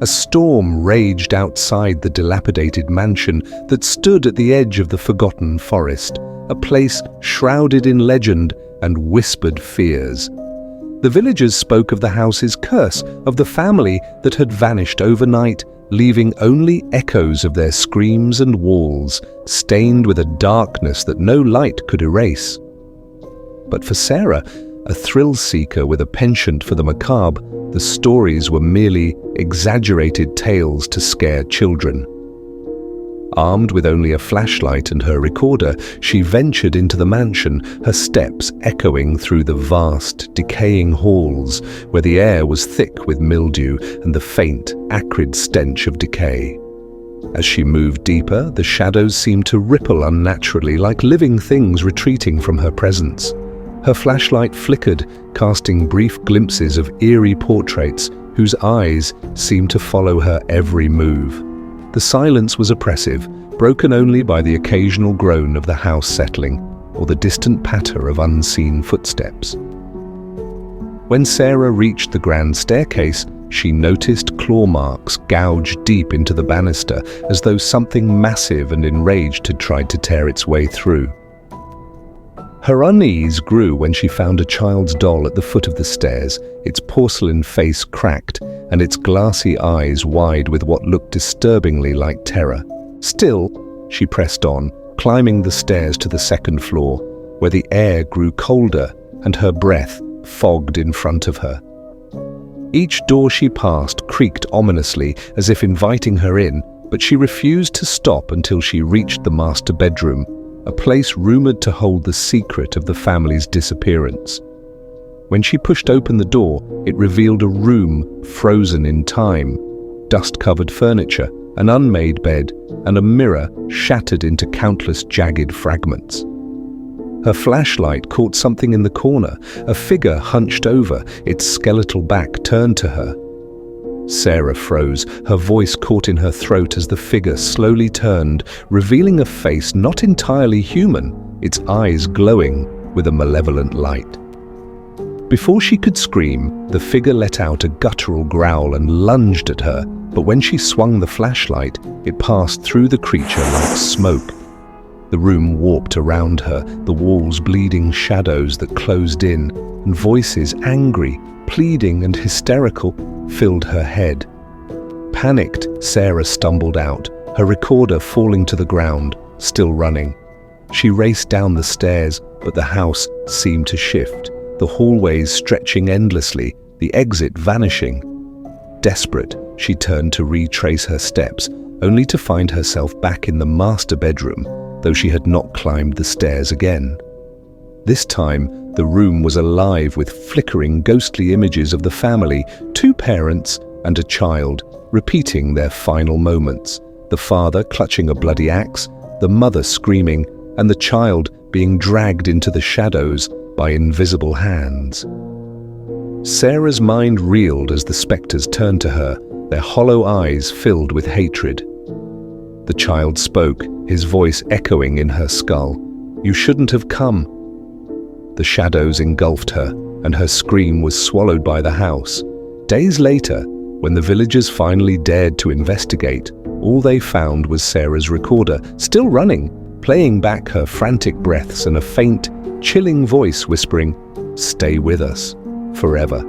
A storm raged outside the dilapidated mansion that stood at the edge of the forgotten forest, a place shrouded in legend and whispered fears. The villagers spoke of the house's curse, of the family that had vanished overnight, leaving only echoes of their screams and walls, stained with a darkness that no light could erase. But for Sarah, a thrill-seeker with a penchant for the macabre, the stories were merely exaggerated tales to scare children. Armed with only a flashlight and her recorder, she ventured into the mansion, her steps echoing through the vast, decaying halls, where the air was thick with mildew and the faint, acrid stench of decay. As she moved deeper, the shadows seemed to ripple unnaturally, like living things retreating from her presence. Her flashlight flickered, casting brief glimpses of eerie portraits whose eyes seemed to follow her every move. The silence was oppressive, broken only by the occasional groan of the house settling or the distant patter of unseen footsteps. When Sarah reached the grand staircase, she noticed claw marks gouged deep into the banister, as though something massive and enraged had tried to tear its way through. Her unease grew when she found a child's doll at the foot of the stairs, its porcelain face cracked and its glassy eyes wide with what looked disturbingly like terror. Still, she pressed on, climbing the stairs to the second floor, where the air grew colder and her breath fogged in front of her. Each door she passed creaked ominously, as if inviting her in, but she refused to stop until she reached the master bedroom, a place rumored to hold the secret of the family's disappearance. When she pushed open the door, it revealed a room frozen in time, dust-covered furniture, an unmade bed, and a mirror shattered into countless jagged fragments. Her flashlight caught something in the corner, a figure hunched over, its skeletal back turned to her. Sarah froze, her voice caught in her throat as the figure slowly turned, revealing a face not entirely human, its eyes glowing with a malevolent light. Before she could scream, the figure let out a guttural growl and lunged at her, but when she swung the flashlight, it passed through the creature like smoke. The room warped around her, the walls bleeding shadows that closed in, and voices angry, pleading and hysterical filled her head. Panicked, Sarah stumbled out, her recorder falling to the ground, still running. She raced down the stairs, but the house seemed to shift, the hallways stretching endlessly, the exit vanishing. Desperate, she turned to retrace her steps, only to find herself back in the master bedroom, though she had not climbed the stairs again. This time, the room was alive with flickering ghostly images of the family, two parents and a child, repeating their final moments, the father clutching a bloody axe, the mother screaming, and the child being dragged into the shadows by invisible hands. Sarah's mind reeled as the spectres turned to her, their hollow eyes filled with hatred. The child spoke, his voice echoing in her skull. "You shouldn't have come." The shadows engulfed her, and her scream was swallowed by the house. Days later, when the villagers finally dared to investigate, all they found was Sarah's recorder, still running, playing back her frantic breaths and a faint, chilling voice whispering, "Stay with us, forever."